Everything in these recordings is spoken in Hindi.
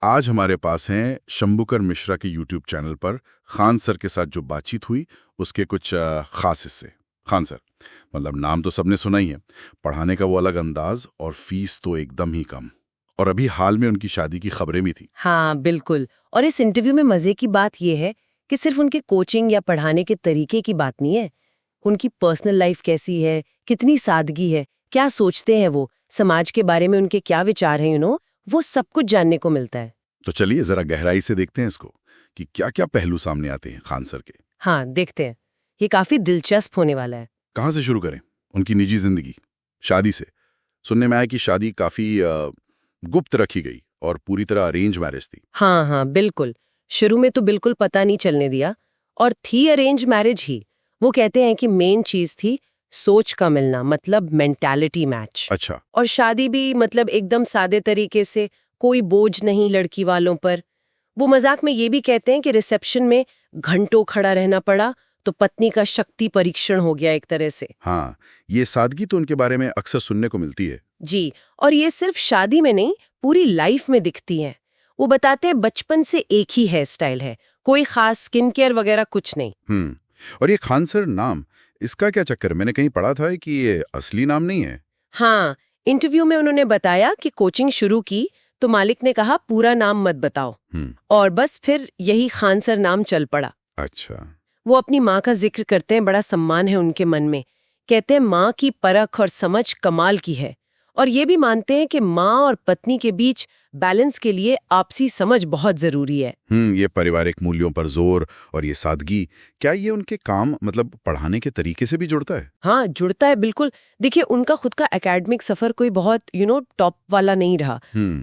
आज हमारे पास हैं शंभुकर मिश्रा के यूट्यूब चैनल पर खान सर के साथ जो बातचीत हुई उसके कुछ खास हिस्से। खान सर, मतलब नाम तो सबने सुना ही है, पढ़ाने का वो अलग अंदाज और फीस तो एकदम ही कम। और अभी हाल में उनकी शादी की खबरें भी थी। हाँ बिल्कुल। और इस इंटरव्यू में मजे की बात यह है कि सिर्फ उनके कोचिंग या पढ़ाने के तरीके की बात नहीं है, उनकी पर्सनल लाइफ कैसी है, कितनी सादगी है, क्या सोचते हैं वो, समाज के बारे में उनके क्या विचार हैं, वो सब कुछ जानने को मिलता है। तो चलिए जरा गहराई से देखते हैं इसको कि क्या क्या पहलू सामने आते हैं खान सर के। हाँ देखते हैं, ये काफी दिलचस्प होने वाला है। कहाँ से शुरू करें? उनकी निजी जिंदगी, शादी से। सुनने में आया कि शादी काफी गुप्त रखी गई और पूरी तरह अरेंज मैरिज थी। हाँ बिल्कुल। शुरू में तो बिल्कुल पता नहीं चलने दिया, और थी अरेंज मैरिज ही। वो कहते हैं कि मेन चीज थी सोच का मिलना, मतलब मेंटालिटी मैच। अच्छा। और शादी भी मतलब एकदम सादे तरीके से, कोई बोझ नहीं लड़की वालों पर। वो मजाक में ये भी कहते हैं कि रिसेप्शन में घंटों खड़ा रहना पड़ा तो पत्नी का शक्ति परीक्षण हो गया एक तरह से। हाँ, ये सादगी तो उनके बारे में अक्सर सुनने को मिलती है। जी, और ये सिर्फ शादी में नहीं, पूरी लाइफ में दिखती हैं। वो बताते हैं बचपन से एक ही हेयर स्टाइल है, कोई खास स्किन केयर वगैरह कुछ नहीं। और ये खान सर नाम, इसका क्या चक्कर? मैंने कहीं पढ़ा था कि ये असली नाम नहीं है। हाँ, इंटरव्यू में उन्होंने बताया कि कोचिंग शुरू की तो मालिक ने कहा पूरा नाम मत बताओ, और बस फिर यही खान सर नाम चल पड़ा। अच्छा। वो अपनी माँ का जिक्र करते हैं, बड़ा सम्मान है उनके मन में। कहते हैं माँ की परख और समझ कमाल की है, और ये भी मानते हैं कि माँ और पत्नी के बीच बैलेंस के लिए आपसी समझ बहुत जरूरी है। ये पारिवारिक मूल्यों पर जोर और ये सादगी, क्या ये उनके काम मतलब पढ़ाने के तरीके से भी जुड़ता है? हाँ जुड़ता है बिल्कुल। देखिए, उनका खुद का एकेडमिक सफर कोई बहुत टॉप वाला नहीं रहा।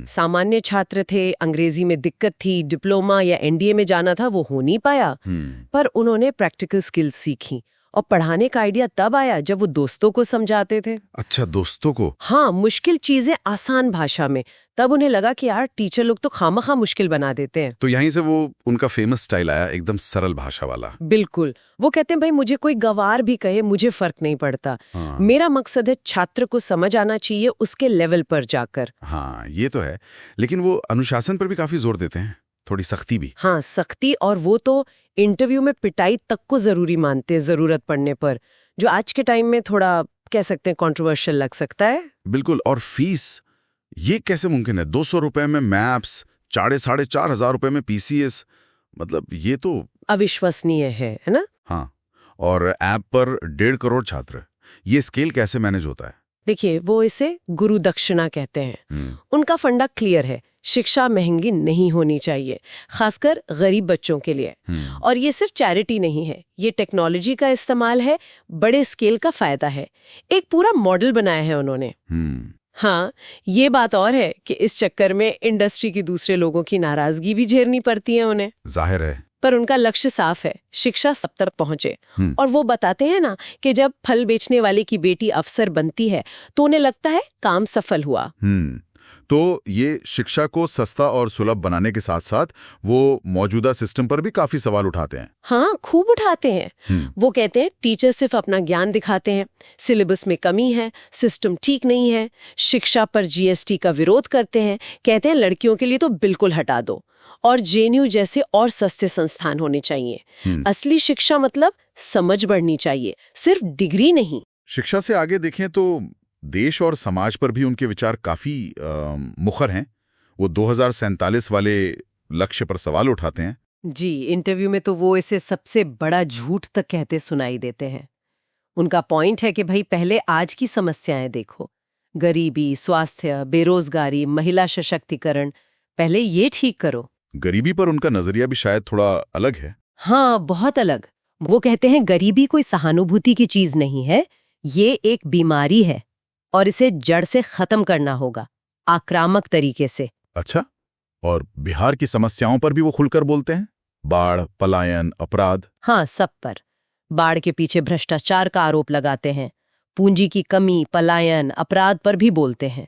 सामान्य छात्र थे, अंग्रेजी में दिक्कत थी, डिप्लोमा या एनडीए में जाना था वो हो नहीं पाया। पर उन्होंने प्रैक्टिकल स्किल्स सीखी, और पढ़ाने का आइडिया तब आया जब वो दोस्तों को समझाते थे। अच्छा, दोस्तों को? हाँ, मुश्किल चीजें आसान भाषा में। तब उन्हें लगा कि यार टीचर लोग तो खामखा मुश्किल बना देते हैं। तो यहीं से वो उनका फेमस स्टाइल आया, एकदम सरल भाषा वाला। बिल्कुल। वो कहते हैं भाई मुझे कोई गवार भी कहे मुझे फर्क नहीं पड़ता। हाँ। मेरा मकसद है छात्र को समझ आना चाहिए उसके लेवल पर जाकर। हाँ, ये तो है। लेकिन वो अनुशासन पर भी काफी जोर देते हैं, थोड़ी सख्ती भी। हाँ, सख्ती, और वो तो इंटरव्यू में पिटाई तक को जरूरी मानते हैं जरूरत पड़ने पर, जो आज के टाइम में थोड़ा कह सकते हैं कंट्रोवर्शियल लग सकता है। बिल्कुल। और फीस, ये कैसे मुमकिन है? 200 रुपए में मैप्स, 4,500 रुपए में पीसीएस, मतलब ये तो अविश्वसनीय है ना? हाँ। और ऐप पर 1.5 करोड़ छात्र, ये स्केल कैसे मैनेज होता है? देखिए, वो इसे गुरु दक्षिणा कहते हैं। उनका फंडा क्लियर है, शिक्षा महंगी नहीं होनी चाहिए, खासकर गरीब बच्चों के लिए। और ये सिर्फ चैरिटी नहीं है, ये टेक्नोलॉजी का इस्तेमाल है, बड़े स्केल का फायदा है। एक पूरा मॉडल बनाया है उन्होंने। हाँ, ये बात और है कि इस चक्कर में इंडस्ट्री की दूसरे लोगों की नाराजगी भी झेलनी पड़ती है उन्हें। जाहिर है। पर उनका लक्ष्य साफ है, शिक्षा सब तक पहुंचे। और वो बताते हैं ना कि जब फल बेचने वाले की बेटी अफसर बनती है तो उन्हें लगता है काम सफल हुआ। तो ये शिक्षा को सस्ता और सुलभ बनाने के साथ साथ वो मौजूदा सिस्टम पर भी काफी सवाल उठाते हैं। हाँ, खूब उठाते हैं। वो कहते हैं टीचर सिर्फ अपना ज्ञान दिखाते हैं, सिलेबस में कमी है, सिस्टम ठीक नहीं है। शिक्षा पर जीएसटी का विरोध करते हैं, कहते हैं लड़कियों के लिए तो बिल्कुल हटा दो, और जेएनयू जैसे और सस्ते संस्थान होने चाहिए। असली शिक्षा मतलब समझ बढ़नी चाहिए, सिर्फ डिग्री नहीं। शिक्षा से आगे देखें तो देश और समाज पर भी उनके विचार काफी मुखर हैं। वो 2047 वाले लक्ष्य पर सवाल उठाते हैं। जी, इंटरव्यू में तो वो इसे सबसे बड़ा झूठ तक कहते सुनाई देते हैं। उनका पॉइंट है कि भाई पहले आज की समस्याएं देखो, गरीबी, स्वास्थ्य, बेरोजगारी, महिला सशक्तिकरण, पहले ये ठीक करो। गरीबी पर उनका नजरिया भी शायद थोड़ा अलग है। हाँ, बहुत अलग। वो कहते हैं गरीबी कोई सहानुभूति की चीज नहीं है, ये एक बीमारी है, और इसे जड़ से खत्म करना होगा, आक्रामक तरीके से। अच्छा, और बिहार की समस्याओं पर भी वो खुलकर बोलते हैं? बाढ़, पलायन, अपराध। हाँ, सब पर। बाढ़ के पीछे भ्रष्टाचार का आरोप लगाते हैं, पूंजी की कमी, पलायन, अपराध पर भी बोलते हैं।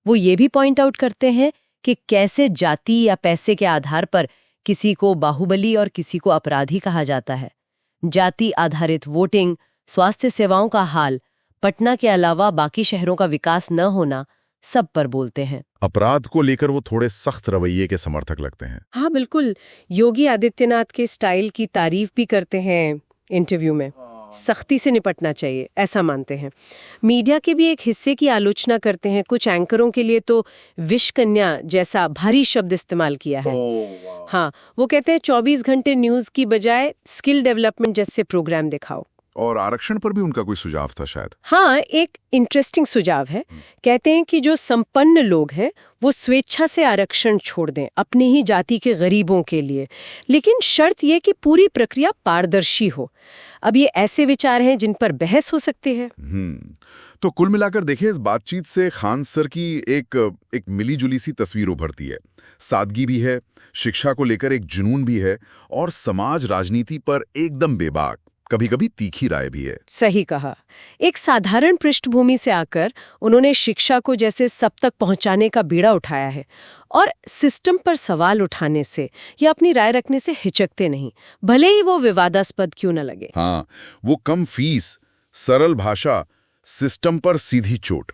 वो ये भी पॉइंट आउट करते हैं कि कैसे जाति या पैसे के आधार पर किसी को बाहुबली और किसी को अपराधी कहा जाता है। जाति आधारित वोटिंग, स्वास्थ्य सेवाओं का हाल, पटना के अलावा बाकी शहरों का विकास न होना, सब पर बोलते हैं। अपराध को लेकर वो थोड़े सख्त रवैये के समर्थक लगते हैं। हाँ बिल्कुल, योगी आदित्यनाथ के स्टाइल की तारीफ भी करते हैं इंटरव्यू में। सख्ती से निपटना चाहिए ऐसा मानते हैं। मीडिया के भी एक हिस्से की आलोचना करते हैं। कुछ एंकरों के लिए तो विष कन्या जैसा भारी शब्द इस्तेमाल किया है। हाँ, वो कहते हैं 24 घंटे न्यूज की बजाय स्किल डेवलपमेंट जैसे प्रोग्राम दिखाओ। और आरक्षण पर भी उनका कोई सुझाव था शायद। हाँ, एक इंटरेस्टिंग सुझाव है। कहते हैं कि जो संपन्न लोग हैं वो स्वेच्छा से आरक्षण छोड़ दें अपनी ही जाति के गरीबों के लिए, लेकिन शर्त ये कि पूरी प्रक्रिया पारदर्शी हो। अब ये ऐसे विचार हैं जिन पर बहस हो सकती है। तो कुल मिलाकर देखें, इस बातचीत से खान सर की एक मिलीजुली सी तस्वीर उभरती है। सादगी भी है, शिक्षा को लेकर एक जुनून भी है, और समाज राजनीति पर एकदम बेबाक, कभी कभी तीखी राय भी है। सही कहा। एक साधारण पृष्ठभूमि से आकर उन्होंने शिक्षा को जैसे सब तक पहुंचाने का बीड़ा उठाया है, और सिस्टम पर सवाल उठाने से या अपनी राय रखने से हिचकते नहीं, भले ही वो विवादास्पद क्यों न लगे। हाँ, वो कम फीस, सरल भाषा, सिस्टम पर सीधी चोट,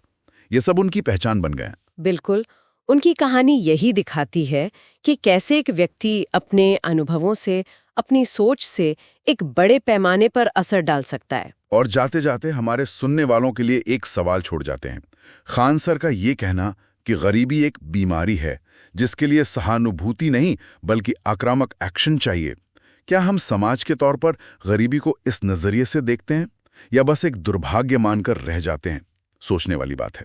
ये सब उनकी पहचान बन गए हैं। बिल्कुल, उनकी कहानी यही दिखाती है कि कैसे एक व्यक्ति अपने अनुभवों से, अपनी सोच से एक बड़े पैमाने पर असर डाल सकता है। और जाते जाते हमारे सुनने वालों के लिए एक सवाल छोड़ जाते हैं। खान सर का ये कहना कि गरीबी एक बीमारी है जिसके लिए सहानुभूति नहीं बल्कि आक्रामक एक्शन चाहिए, क्या हम समाज के तौर पर गरीबी को इस नजरिए से देखते हैं या बस एक दुर्भाग्य मानकर रह जाते हैं? सोचने वाली बात है।